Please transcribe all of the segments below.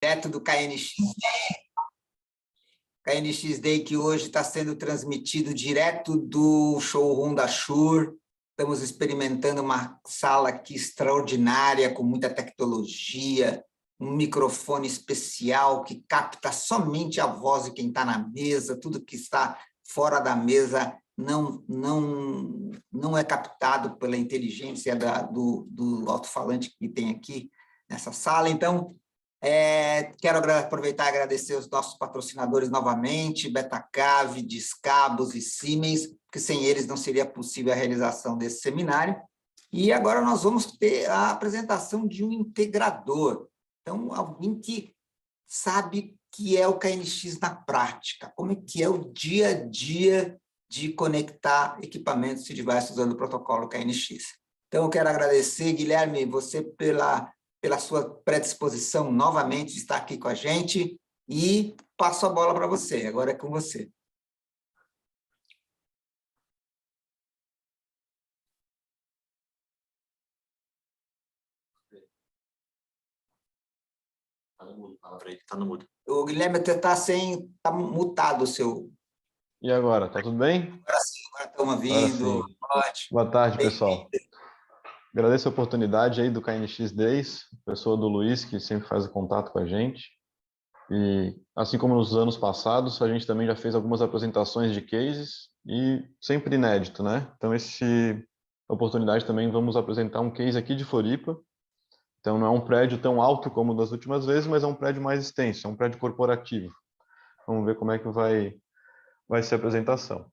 direto do KNX Day, que hoje está sendo transmitido direto do showroom da Shure. Estamos experimentando uma sala aqui extraordinária, com muita tecnologia, um microfone especial que capta somente a voz de quem está na mesa, tudo que está fora da mesa não é captado pela inteligência do alto-falante que tem aqui nessa sala. Então, quero aproveitar e agradecer os nossos patrocinadores novamente, Betacave, Discabos e Siemens, porque sem eles não seria possível a realização desse seminário. E agora nós vamos ter a apresentação de um integrador. Então, alguém que sabe que é o KNX na prática, como é que é o dia a dia de conectar equipamentos e devices usando o protocolo KNX. Então, eu quero agradecer, Guilherme, você pela sua predisposição novamente de estar aqui com a gente, e passo a bola para você, agora é com você. Está no mudo, fala para ele que está no mudo. O Guilherme está mutado o seu... E agora, tá tudo bem? Agora sim, agora estamos ouvindo. Ótimo. Boa tarde, pessoal. Agradeço a oportunidade aí do KNX Days, pessoa do Luiz, que sempre faz o contato com a gente. E, assim como nos anos passados, a gente também já fez algumas apresentações de cases, e sempre inédito, né? Então, essa oportunidade também vamos apresentar um case aqui de Floripa. Então, não é um prédio tão alto como das últimas vezes, mas é um prédio mais extenso, é um prédio corporativo. Vamos ver como é que vai ser a apresentação.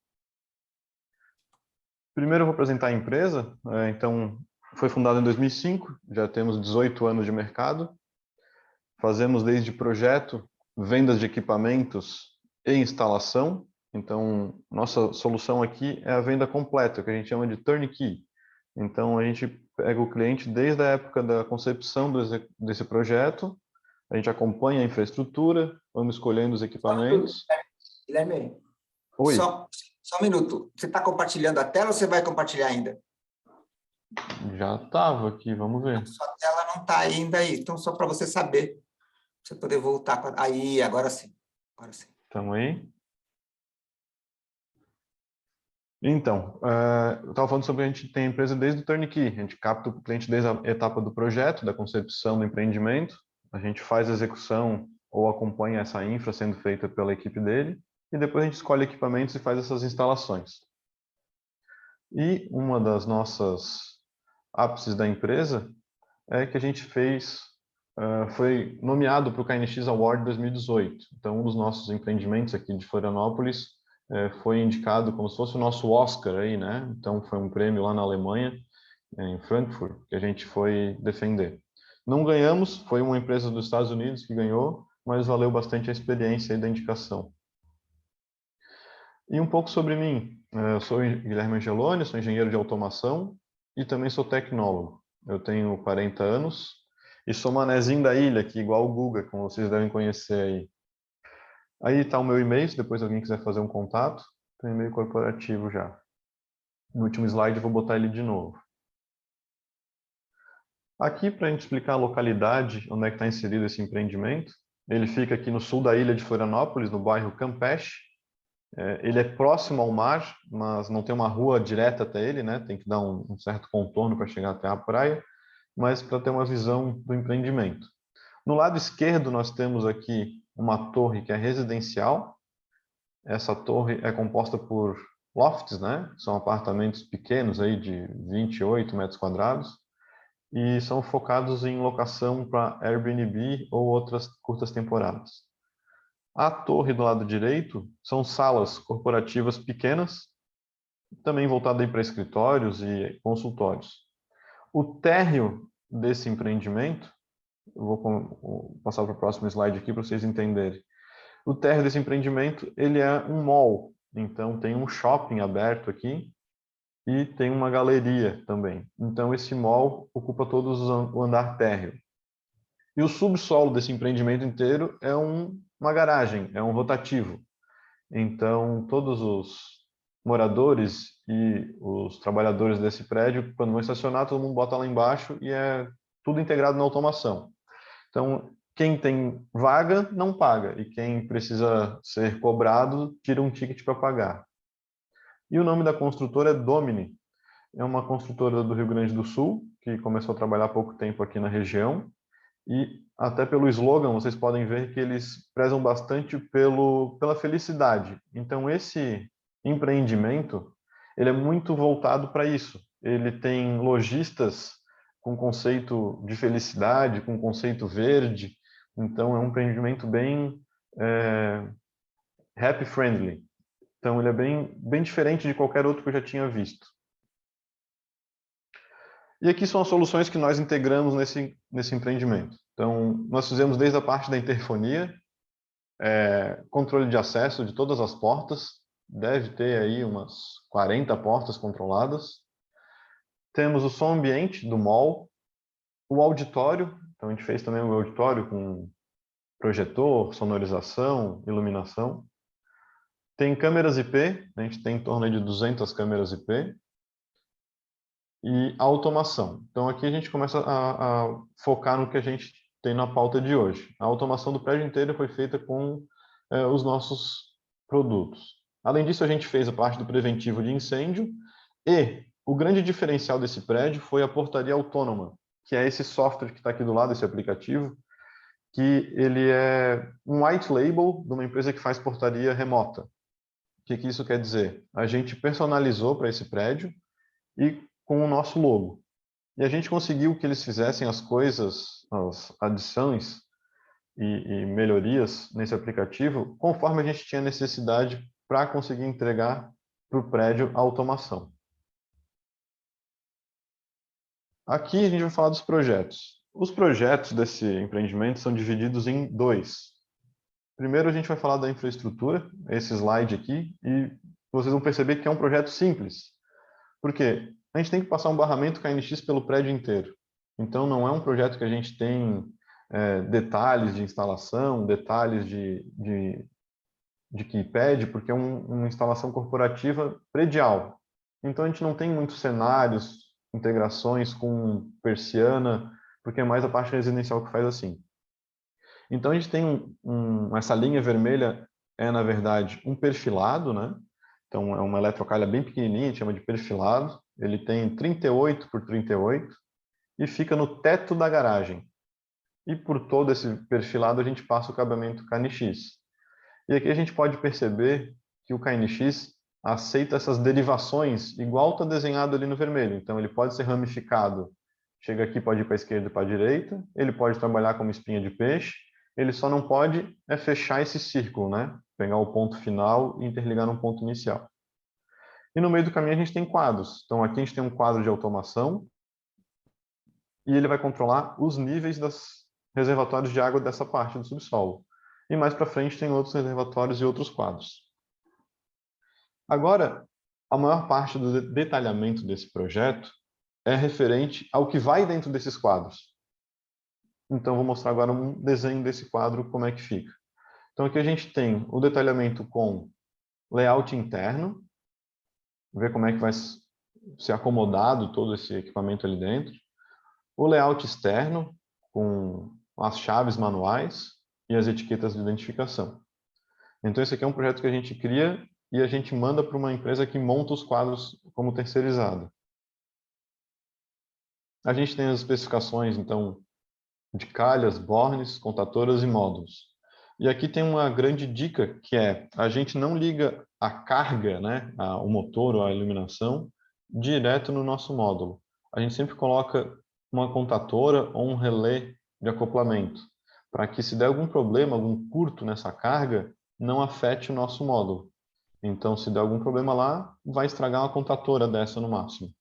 Primeiro eu vou apresentar a empresa. Então, foi fundada em 2005, já temos 18 anos de mercado. Fazemos desde projeto, vendas de equipamentos e instalação. Então, nossa solução aqui é a venda completa, que a gente chama de turnkey. Então, a gente pega o cliente desde a época da concepção desse projeto, a gente acompanha a infraestrutura, vamos escolhendo os equipamentos. Guilherme, Oi. Só um minuto. Você está compartilhando a tela ou você vai compartilhar ainda? Já estava aqui, vamos ver. Sua tela não está ainda aí, então só para você saber, pra você poder voltar. Aí, agora sim. Agora sim. Estamos aí? Então, eu estava falando sobre a gente tem a empresa desde o turnkey, a gente capta o cliente desde a etapa do projeto, da concepção do empreendimento, a gente faz a execução ou acompanha essa infra sendo feita pela equipe dele, e depois a gente escolhe equipamentos e faz essas instalações. E uma das nossas ápices da empresa é que a gente foi nomeado para o KNX Award 2018. Então, um dos nossos empreendimentos aqui de Florianópolis foi indicado como se fosse o nosso Oscar aí, né? Então, foi um prêmio lá na Alemanha, em Frankfurt, que a gente foi defender. Não ganhamos, foi uma empresa dos Estados Unidos que ganhou, mas valeu bastante a experiência e da indicação. E um pouco sobre mim. Eu sou Guilherme Angeloni, sou engenheiro de automação e também sou tecnólogo. Eu tenho 40 anos e sou manezinho da ilha, aqui, igual o Guga, como vocês devem conhecer aí. Aí está o meu e-mail, se depois alguém quiser fazer um contato. Tem e-mail corporativo já. No último slide eu vou botar ele de novo. Aqui, para a gente explicar a localidade, onde é que está inserido esse empreendimento. Ele fica aqui no sul da ilha de Florianópolis, no bairro Campeche. Ele é próximo ao mar, mas não tem uma rua direta até ele, né? Tem que dar um certo contorno para chegar até a praia, mas para ter uma visão do empreendimento. No lado esquerdo, nós temos aqui uma torre que é residencial. Essa torre é composta por lofts, né? São apartamentos pequenos aí de 28 metros quadrados e são focados em locação para Airbnb ou outras curtas temporadas. A torre do lado direito são salas corporativas pequenas, também voltadas para escritórios e consultórios. O térreo desse empreendimento, eu vou passar para o próximo slide aqui para vocês entenderem. O térreo desse empreendimento, ele é um mall, então tem um shopping aberto aqui e tem uma galeria também. Então esse mall ocupa todo o andar térreo. E o subsolo desse empreendimento inteiro é uma garagem, é um rotativo. Então, todos os moradores e os trabalhadores desse prédio, quando vão estacionar, todo mundo bota lá embaixo e é tudo integrado na automação. Então, quem tem vaga não paga, e quem precisa ser cobrado tira um ticket para pagar. E o nome da construtora é Domini. É uma construtora do Rio Grande do Sul, que começou a trabalhar há pouco tempo aqui na região, e até pelo slogan vocês podem ver que eles prezam bastante pela felicidade. Então esse empreendimento, ele é muito voltado para isso. Ele tem lojistas com conceito de felicidade, com conceito verde. Então é um empreendimento bem happy friendly. Então ele é bem diferente de qualquer outro que eu já tinha visto. E aqui são as soluções que nós integramos nesse empreendimento. Então, nós fizemos desde a parte da interfonia, controle de acesso de todas as portas, deve ter aí umas 40 portas controladas. Temos o som ambiente do mall, o auditório, então a gente fez também o auditório com projetor, sonorização, iluminação. Tem câmeras IP, a gente tem em torno de 200 câmeras IP. E a automação. Então aqui a gente começa a focar no que a gente tem na pauta de hoje. A automação do prédio inteiro foi feita com os nossos produtos. Além disso, a gente fez a parte do preventivo de incêndio e o grande diferencial desse prédio foi a portaria autônoma, que é esse software que está aqui do lado, esse aplicativo, que ele é um white label de uma empresa que faz portaria remota. O que isso quer dizer? A gente personalizou para esse prédio e com o nosso logo. E a gente conseguiu que eles fizessem as coisas, as adições e melhorias nesse aplicativo, conforme a gente tinha necessidade para conseguir entregar para o prédio a automação. Aqui a gente vai falar dos projetos. Os projetos desse empreendimento são divididos em dois. Primeiro a gente vai falar da infraestrutura, esse slide aqui, e vocês vão perceber que é um projeto simples. Por quê? A gente tem que passar um barramento KNX pelo prédio inteiro. Então, não é um projeto que a gente tem detalhes de instalação, detalhes de keypad, porque é uma instalação corporativa predial. Então, a gente não tem muitos cenários, integrações com persiana, porque é mais a parte residencial que faz assim. Então, a gente tem essa linha vermelha na verdade, um perfilado, né? Então, é uma eletrocalha bem pequenininha, a gente chama de perfilado. Ele tem 38 por 38 e fica no teto da garagem. E por todo esse perfilado a gente passa o acabamento KNX. E aqui a gente pode perceber que o KNX aceita essas derivações igual está desenhado ali no vermelho. Então ele pode ser ramificado, chega aqui, pode ir para a esquerda e para a direita, ele pode trabalhar como espinha de peixe, ele só não pode fechar esse círculo, né? Pegar o ponto final e interligar no ponto inicial. E no meio do caminho a gente tem quadros. Então aqui a gente tem um quadro de automação e ele vai controlar os níveis dos reservatórios de água dessa parte do subsolo. E mais para frente tem outros reservatórios e outros quadros. Agora, a maior parte do detalhamento desse projeto é referente ao que vai dentro desses quadros. Então vou mostrar agora um desenho desse quadro, como é que fica. Então aqui a gente tem o detalhamento com layout interno, ver como é que vai ser acomodado todo esse equipamento ali dentro. O layout externo, com as chaves manuais e as etiquetas de identificação. Então esse aqui é um projeto que a gente cria e a gente manda para uma empresa que monta os quadros como terceirizada. A gente tem as especificações, então, de calhas, bornes, contatoras e módulos. E aqui tem uma grande dica, que é, a gente não liga a carga, né, o motor ou a iluminação, direto no nosso módulo. A gente sempre coloca uma contatora ou um relé de acoplamento, para que se der algum problema, algum curto nessa carga, não afete o nosso módulo. Então, se der algum problema lá, vai estragar uma contatora dessa no máximo.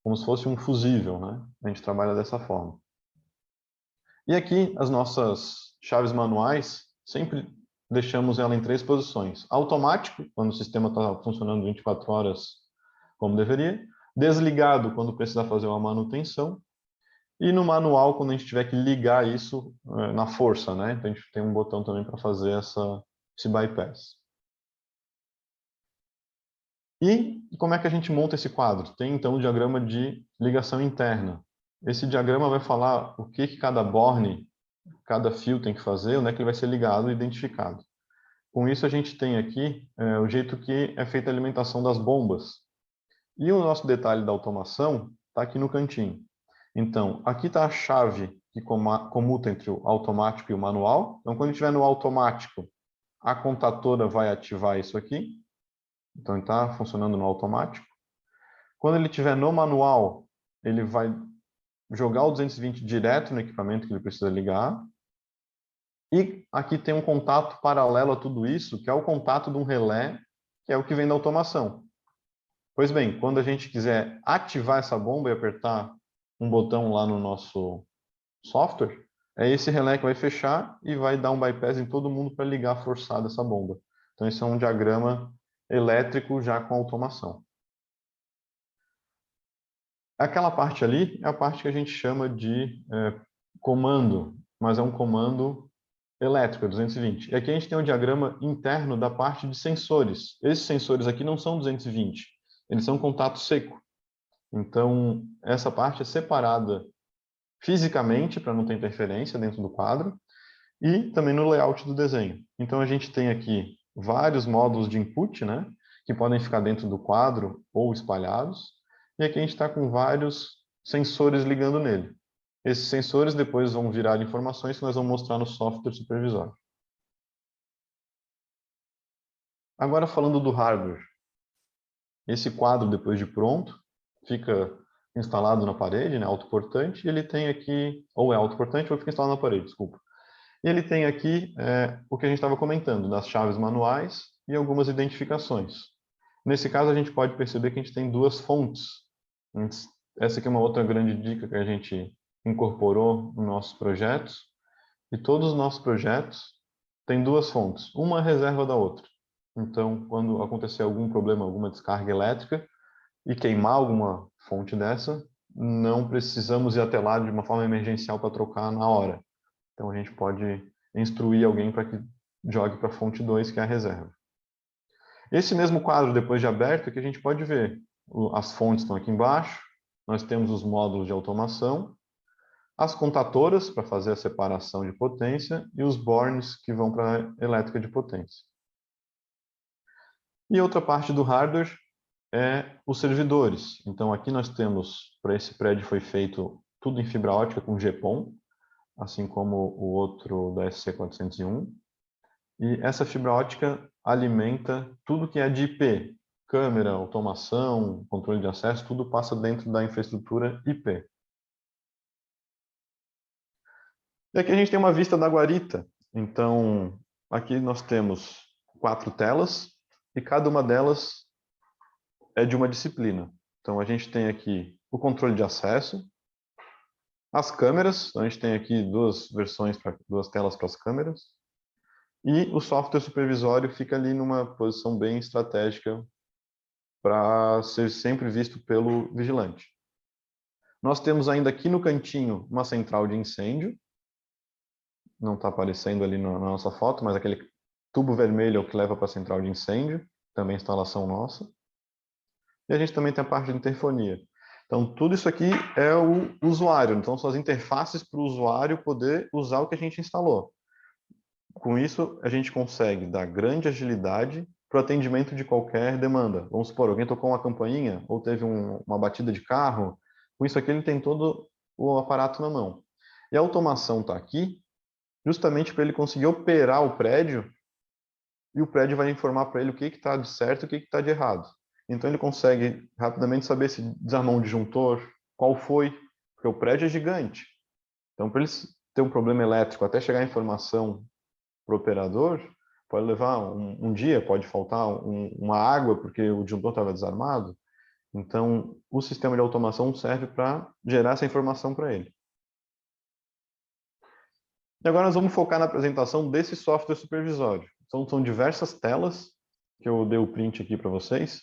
Como se fosse um fusível, né? A gente trabalha dessa forma. E aqui, as nossas chaves manuais, sempre deixamos ela em 3 posições. Automático, quando o sistema está funcionando 24 horas como deveria. Desligado, quando precisar fazer uma manutenção. E no manual, quando a gente tiver que ligar isso na força, né? Então, a gente tem um botão também para fazer esse bypass. E como é que a gente monta esse quadro? Tem, então, o diagrama de ligação interna. Esse diagrama vai falar o que cada borne cada fio tem que fazer, onde é que ele vai ser ligado e identificado. Com isso, a gente tem aqui o jeito que é feita a alimentação das bombas. E o nosso detalhe da automação está aqui no cantinho. Então, aqui está a chave que comuta entre o automático e o manual. Então, quando estiver no automático, a contadora vai ativar isso aqui. Então, ele está funcionando no automático. Quando ele estiver no manual, ele vai jogar o 220 direto no equipamento que ele precisa ligar. E aqui tem um contato paralelo a tudo isso, que é o contato de um relé, que é o que vem da automação. Pois bem, quando a gente quiser ativar essa bomba e apertar um botão lá no nosso software, é esse relé que vai fechar e vai dar um bypass em todo mundo para ligar forçado essa bomba. Então, esse é um diagrama elétrico já com automação. Aquela parte ali é a parte que a gente chama de comando, mas é um comando elétrico, 220. E aqui a gente tem um diagrama interno da parte de sensores. Esses sensores aqui não são 220, eles são contato seco. Então, essa parte é separada fisicamente, para não ter interferência dentro do quadro, e também no layout do desenho. Então, a gente tem aqui vários módulos de input, né, que podem ficar dentro do quadro ou espalhados, e aqui a gente está com vários sensores ligando nele. Esses sensores depois vão virar informações que nós vamos mostrar no software supervisório. Agora, falando do hardware. Esse quadro, depois de pronto, fica instalado na parede, né, autoportante, e ele tem aqui, ou é autoportante ou fica instalado na parede, desculpa. E ele tem aqui o que a gente estava comentando, das chaves manuais e algumas identificações. Nesse caso, a gente pode perceber que a gente tem duas fontes. Essa aqui é uma outra grande dica que a gente incorporou nos nossos projetos. E todos os nossos projetos têm duas fontes, uma reserva da outra. Então, quando acontecer algum problema, alguma descarga elétrica, e queimar alguma fonte dessa, não precisamos ir até lá de uma forma emergencial para trocar na hora. Então, a gente pode instruir alguém para que jogue para a fonte 2, que é a reserva. Esse mesmo quadro, depois de aberto, que a gente pode ver. As fontes estão aqui embaixo, nós temos os módulos de automação, as contatoras para fazer a separação de potência e os bornes que vão para a elétrica de potência. E outra parte do hardware é os servidores. Então, aqui nós temos, para esse prédio foi feito tudo em fibra ótica com GPON, assim como o outro da SC401. E essa fibra ótica alimenta tudo que é de IP. Câmera, automação, controle de acesso, tudo passa dentro da infraestrutura IP. E aqui a gente tem uma vista da guarita. Então, aqui nós temos 4 telas, e cada uma delas é de uma disciplina. Então, a gente tem aqui o controle de acesso, as câmeras, então a gente tem aqui duas telas para as câmeras, e o software supervisório fica ali numa posição bem estratégica para ser sempre visto pelo vigilante. Nós temos ainda aqui no cantinho uma central de incêndio, não está aparecendo ali na nossa foto, mas aquele tubo vermelho é o que leva para a central de incêndio, também instalação nossa. E a gente também tem a parte de interfonia. Então, tudo isso aqui é o usuário. Então, são as interfaces para o usuário poder usar o que a gente instalou. Com isso, a gente consegue dar grande agilidade para o atendimento de qualquer demanda. Vamos supor, alguém tocou uma campainha ou teve uma batida de carro. Com isso aqui, ele tem todo o aparato na mão. E a automação está aqui justamente para ele conseguir operar o prédio e o prédio vai informar para ele o que está de certo e o que está de errado. Então, ele consegue rapidamente saber se desarmou um disjuntor, qual foi, porque o prédio é gigante. Então, para eles ter um problema elétrico até chegar a informação para o operador, pode levar um dia, pode faltar uma água porque o disjuntor estava desarmado. Então, o sistema de automação serve para gerar essa informação para ele. E agora nós vamos focar na apresentação desse software supervisório. Então, são diversas telas, que eu dei o print aqui para vocês.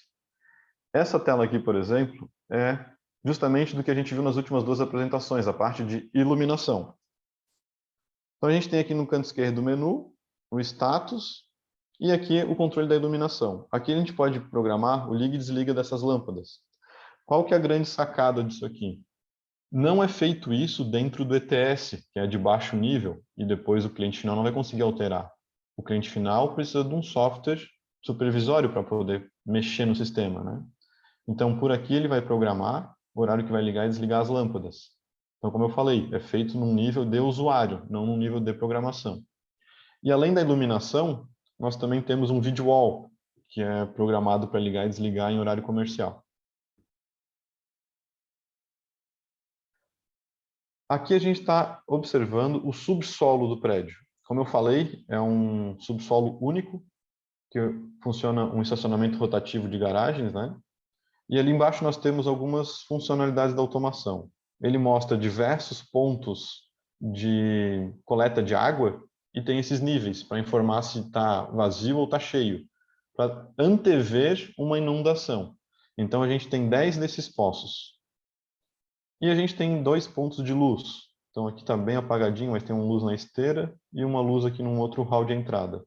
Essa tela aqui, por exemplo, é justamente do que a gente viu nas últimas duas apresentações, a parte de iluminação. Então, a gente tem aqui no canto esquerdo o menu, o status, e aqui o controle da iluminação. Aqui a gente pode programar o liga e desliga dessas lâmpadas. Qual que é a grande sacada disso aqui? Não é feito isso dentro do ETS, que é de baixo nível, e depois o cliente final não vai conseguir alterar. O cliente final precisa de um software supervisório para poder mexer no sistema, né? Então, por aqui ele vai programar o horário que vai ligar e desligar as lâmpadas. Então, como eu falei, é feito num nível de usuário, não num nível de programação. E além da iluminação, nós também temos um video wall, que é programado para ligar e desligar em horário comercial. Aqui a gente está observando o subsolo do prédio. Como eu falei, é um subsolo único, que funciona um estacionamento rotativo de garagens, né? E ali embaixo nós temos algumas funcionalidades da automação. Ele mostra diversos pontos de coleta de água e tem esses níveis para informar se está vazio ou está cheio, para antever uma inundação. Então a gente tem 10 desses poços. E a gente tem 2 pontos de luz. Então aqui está bem apagadinho, mas tem uma luz na esteira e uma luz aqui num outro hall de entrada.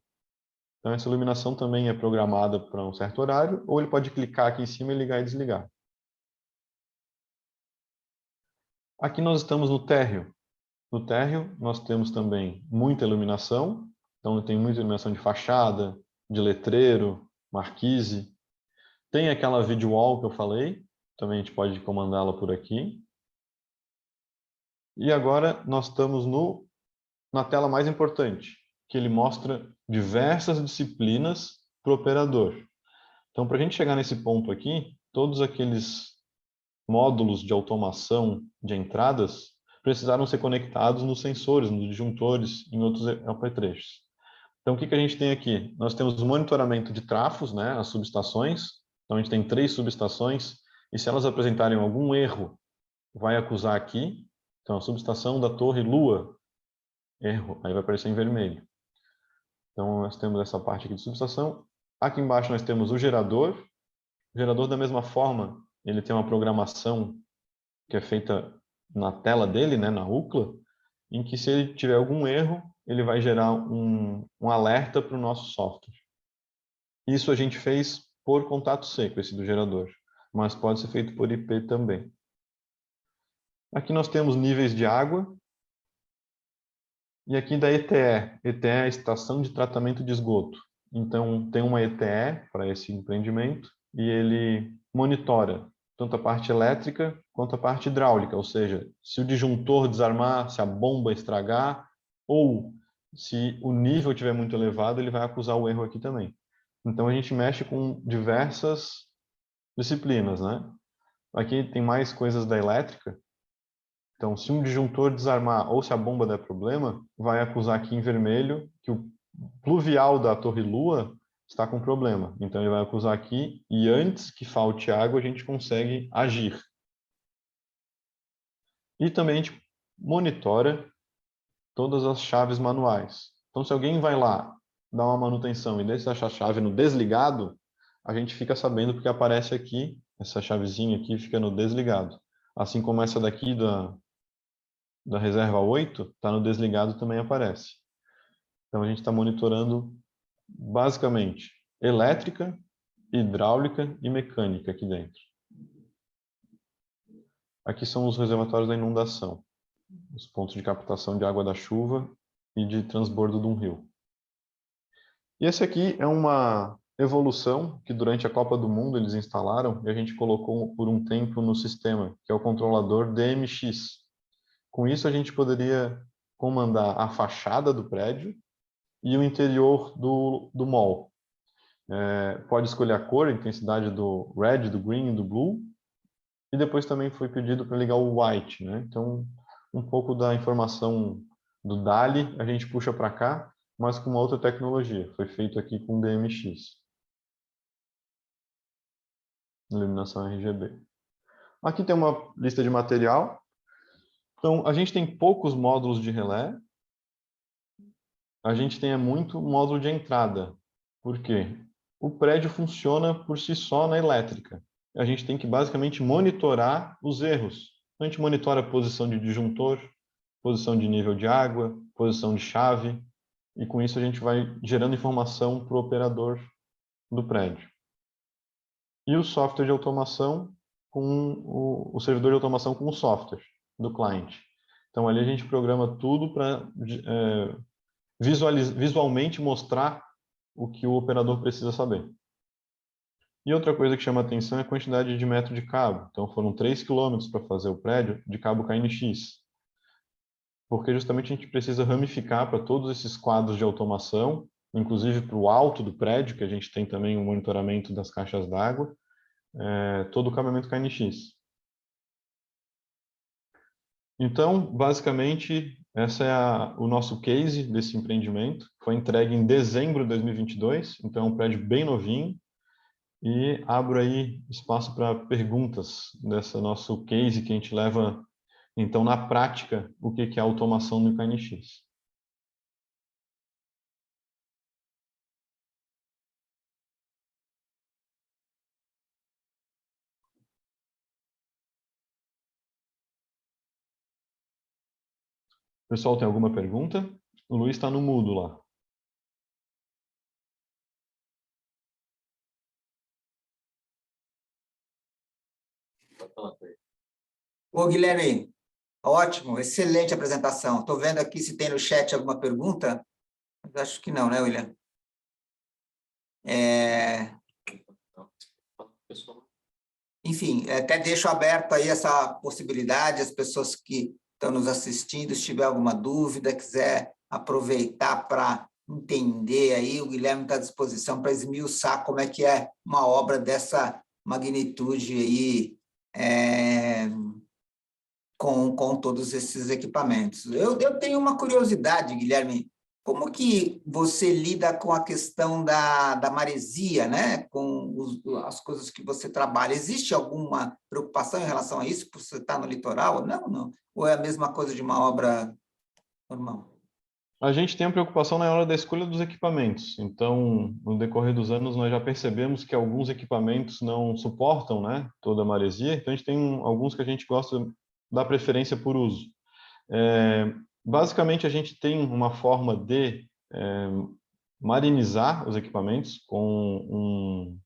Então essa iluminação também é programada para um certo horário, ou ele pode clicar aqui em cima e ligar e desligar. Aqui nós estamos no térreo. No térreo nós temos também muita iluminação. Então tem muita iluminação de fachada, de letreiro, marquise. Tem aquela video wall que eu falei, também a gente pode comandá-la por aqui. E agora nós estamos na tela mais importante, que ele mostra diversas disciplinas para o operador. Então, para a gente chegar nesse ponto aqui, todos aqueles módulos de automação de entradas precisaram ser conectados nos sensores, nos disjuntores, em outros apetrechos. Então, o que a gente tem aqui? Nós temos o monitoramento de trafos, né, as subestações. Então, a gente tem 3 subestações, e se elas apresentarem algum erro, vai acusar aqui. Então, a subestação da Torre Lua, erro, aí vai aparecer em vermelho. Então, nós temos essa parte aqui de subestação. Aqui embaixo nós temos o gerador. O gerador, da mesma forma, ele tem uma programação que é feita na tela dele, né, na UCLA, em que se ele tiver algum erro, ele vai gerar um alerta para o nosso software. Isso a gente fez por contato seco, esse do gerador, mas pode ser feito por IP também. Aqui nós temos níveis de água, e aqui da ETE. ETE é a Estação de Tratamento de Esgoto. Então, tem uma ETE para esse empreendimento e ele monitora tanto a parte elétrica quanto a parte hidráulica, ou seja, se o disjuntor desarmar, se a bomba estragar, ou se o nível estiver muito elevado, ele vai acusar o erro aqui também. Então, a gente mexe com diversas disciplinas, né? Aqui tem mais coisas da elétrica. Então, se um disjuntor desarmar ou se a bomba der problema, vai acusar aqui em vermelho que o pluvial da Torre Lua está com problema. Então, ele vai acusar aqui e antes que falte água, a gente consegue agir. E também a gente monitora todas as chaves manuais. Então, se alguém vai lá dar uma manutenção e deixa a chave no desligado, a gente fica sabendo porque aparece aqui, essa chavezinha aqui fica no desligado. Assim como essa daqui da reserva 8, está no desligado também aparece. Então, a gente está monitorando basicamente elétrica, hidráulica e mecânica aqui dentro. Aqui são os reservatórios da inundação, os pontos de captação de água da chuva e de transbordo de um rio. E esse aqui é uma evolução que durante a Copa do Mundo eles instalaram e a gente colocou por um tempo no sistema, que é o controlador DMX. Com isso, a gente poderia comandar a fachada do prédio e o interior do mall. Pode escolher a cor, a intensidade do red, do green e do blue. E depois também foi pedido para ligar o white, né? Então, um pouco da informação do DALI a gente puxa para cá, mas com uma outra tecnologia. Foi feito aqui com DMX. Iluminação RGB. Aqui tem uma lista de material. Então, a gente tem poucos módulos de relé. A gente tem muito módulo de entrada. Por quê? O prédio funciona por si só na elétrica. A gente tem que basicamente monitorar os erros. A gente monitora a posição de disjuntor, posição de nível de água, posição de chave, e com isso a gente vai gerando informação para o operador do prédio. E o software de automação com o servidor de automação com o software. do cliente. Então, ali a gente programa tudo para visualmente mostrar o que o operador precisa saber. E outra coisa que chama atenção é a quantidade de metro de cabo. Então, foram 3 quilômetros para fazer o prédio de cabo KNX. Porque justamente a gente precisa ramificar para todos esses quadros de automação, inclusive para o alto do prédio, que a gente tem também o monitoramento das caixas d'água, todo o cabeamento KNX. Então, basicamente, esse é o nosso case desse empreendimento. Foi entregue em dezembro de 2022, então é um prédio bem novinho. E abro aí espaço para perguntas desse nosso case que a gente leva, então, na prática, o que é a automação no KNX. Pessoal, tem alguma pergunta? O Luiz está no mudo lá. Ô, Guilherme, ótimo, excelente apresentação. Estou vendo aqui se tem no chat alguma pergunta. Mas acho que não, né, William? Enfim, até deixo aberto aí essa possibilidade, as pessoas que estão nos assistindo, se tiver alguma dúvida, quiser aproveitar para entender aí, o Guilherme está à disposição para esmiuçar como é que é uma obra dessa magnitude aí, com todos esses equipamentos. Eu tenho uma curiosidade, Guilherme, como que você lida com a questão da maresia, né? Com as coisas que você trabalha? Existe alguma preocupação em relação a isso, por você estar no litoral? Não. Ou é a mesma coisa de uma obra normal? A gente tem a preocupação na hora da escolha dos equipamentos. Então, no decorrer dos anos, nós já percebemos que alguns equipamentos não suportam, né, toda a maresia. Então, a gente tem alguns que a gente gosta da preferência por uso. Basicamente, a gente tem uma forma de marinizar os equipamentos com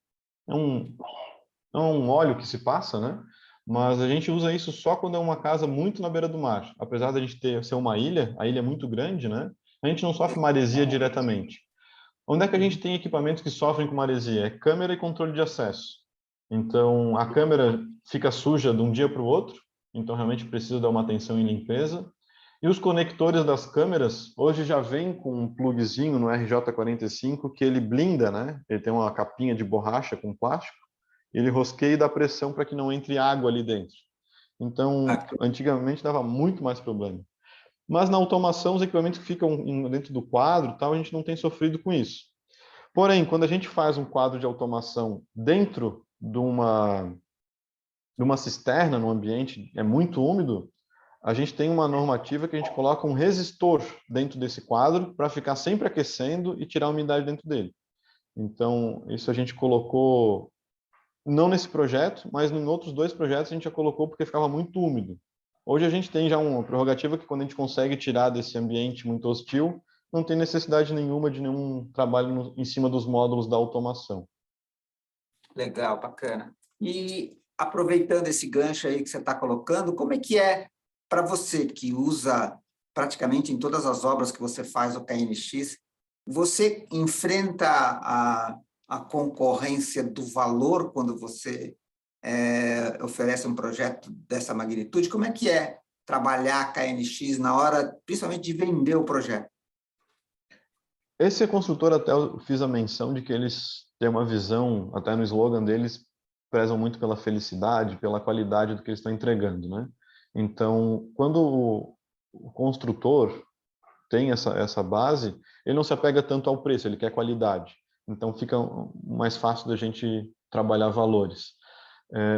um óleo que se passa, né? Mas a gente usa isso só quando é uma casa muito na beira do mar. Apesar de a gente ser uma ilha, a ilha é muito grande, né? A gente não sofre maresia diretamente. Onde é que a gente tem equipamentos que sofrem com maresia? É câmera e controle de acesso. Então, a câmera fica suja de um dia para o outro, então realmente precisa dar uma atenção em limpeza. E os conectores das câmeras, hoje já vem com um plugzinho no RJ45 que ele blinda, né? Ele tem uma capinha de borracha com plástico, ele rosqueia e dá pressão para que não entre água ali dentro. Então, antigamente dava muito mais problema. Mas na automação, os equipamentos que ficam dentro do quadro, tal, a gente não tem sofrido com isso. Porém, quando a gente faz um quadro de automação dentro de uma cisterna, num ambiente muito úmido, a gente tem uma normativa que a gente coloca um resistor dentro desse quadro para ficar sempre aquecendo e tirar a umidade dentro dele. Então, isso a gente colocou, não nesse projeto, mas em outros 2 projetos a gente já colocou porque ficava muito úmido. Hoje a gente tem já uma prerrogativa que quando a gente consegue tirar desse ambiente muito hostil, não tem necessidade nenhuma de nenhum trabalho em cima dos módulos da automação. Legal, bacana. E aproveitando esse gancho aí que você está colocando, como é que é para você que usa praticamente em todas as obras que você faz o KNX, você enfrenta a concorrência do valor quando você oferece um projeto dessa magnitude? Como é que é trabalhar KNX na hora, principalmente, de vender o projeto? Esse construtor, até eu fiz a menção de que eles têm uma visão, até no slogan deles, prezam muito pela felicidade, pela qualidade do que eles estão entregando, né? Então, quando o construtor tem essa base, ele não se apega tanto ao preço, ele quer qualidade. Então, fica mais fácil da gente trabalhar valores.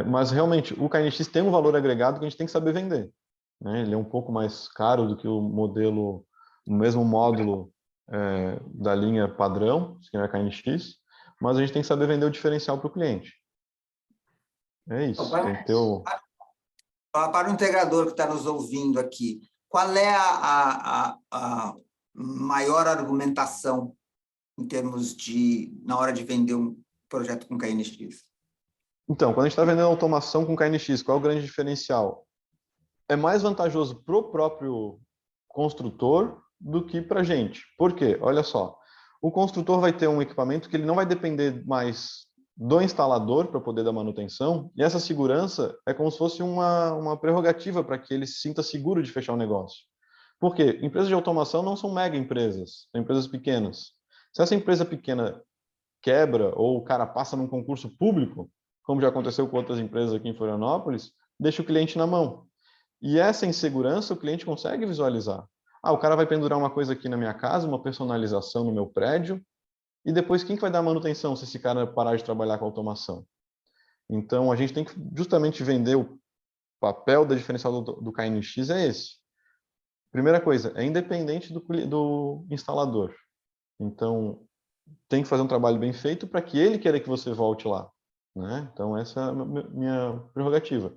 Mas, realmente, o KNX tem um valor agregado que a gente tem que saber vender, né? Ele é um pouco mais caro do que o mesmo módulo da linha padrão, que é a KNX, mas a gente tem que saber vender o diferencial para o cliente. É isso, tem que ter o... Para o integrador que está nos ouvindo aqui, qual é a maior argumentação em termos na hora de vender um projeto com KNX? Então, quando a gente está vendendo automação com KNX, qual é o grande diferencial? é mais vantajoso para o próprio construtor do que para a gente. Por quê? Olha só, o construtor vai ter um equipamento que ele não vai depender mais do instalador para poder dar manutenção, e essa segurança é como se fosse uma prerrogativa para que ele se sinta seguro de fechar o negócio. Por quê? Empresas de automação não são mega empresas, são empresas pequenas. Se essa empresa pequena quebra ou o cara passa num concurso público, como já aconteceu com outras empresas aqui em Florianópolis, deixa o cliente na mão. E essa insegurança o cliente consegue visualizar. Ah, o cara vai pendurar uma coisa aqui na minha casa, uma personalização no meu prédio, e depois quem que vai dar manutenção se esse cara parar de trabalhar com automação? Então, a gente tem que justamente vender o papel da diferencial do KNX é esse. Primeira coisa, é independente do instalador. Então, tem que fazer um trabalho bem feito para que ele queira que você volte lá, né? Então, essa é a minha prerrogativa.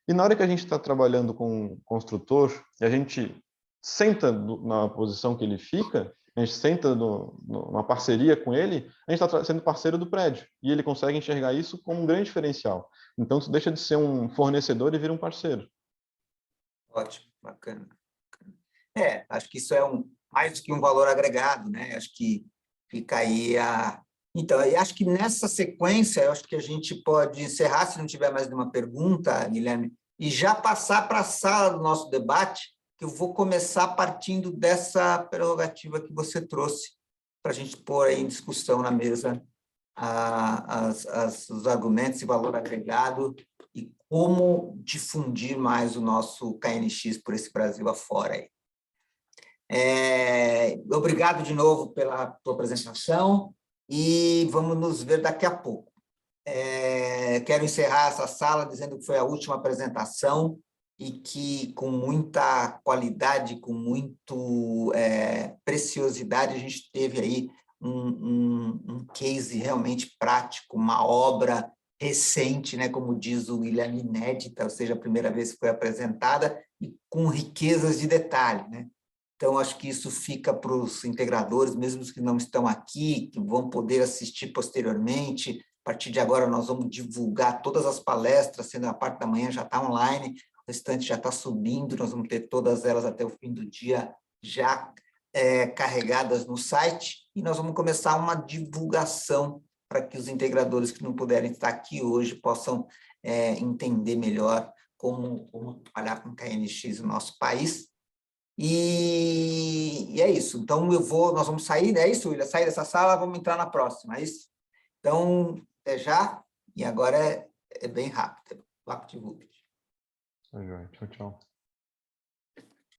E na hora que a gente está trabalhando com o construtor, e a gente senta na posição que ele fica, a gente senta numa parceria com ele, a gente está sendo parceiro do prédio. E ele consegue enxergar isso como um grande diferencial. Então, isso deixa de ser um fornecedor e vira um parceiro. Ótimo, bacana. Acho que isso é mais do que um valor agregado, né? Acho que fica aí a... Então, eu acho que nessa sequência, eu acho que a gente pode encerrar, se não tiver mais nenhuma pergunta, Guilherme, e já passar para a sala do nosso debate, que eu vou começar partindo dessa prerrogativa que você trouxe, para a gente pôr aí em discussão na mesa os argumentos e valor agregado e como difundir mais o nosso KNX por esse Brasil afora aí. Obrigado de novo pela tua apresentação e vamos nos ver daqui a pouco. Quero encerrar essa sala dizendo que foi a última apresentação e que, com muita qualidade, com muito preciosidade, a gente teve aí um case realmente prático, uma obra recente, né, como diz o Guilherme, inédita, ou seja, a primeira vez que foi apresentada, e com riquezas de detalhe, né? Então, acho que isso fica para os integradores, mesmo os que não estão aqui, que vão poder assistir posteriormente. A partir de agora, nós vamos divulgar todas as palestras, sendo a parte da manhã já está online, o restante já está subindo, nós vamos ter todas elas até o fim do dia já carregadas no site, e nós vamos começar uma divulgação para que os integradores que não puderem estar aqui hoje possam entender melhor como trabalhar com KNX no nosso país. E é isso. Então, nós vamos sair, é isso, William? Sair dessa sala, vamos entrar na próxima, é isso? Então, até já, e agora é bem rápido. VaptVupt. Tchau, tchau.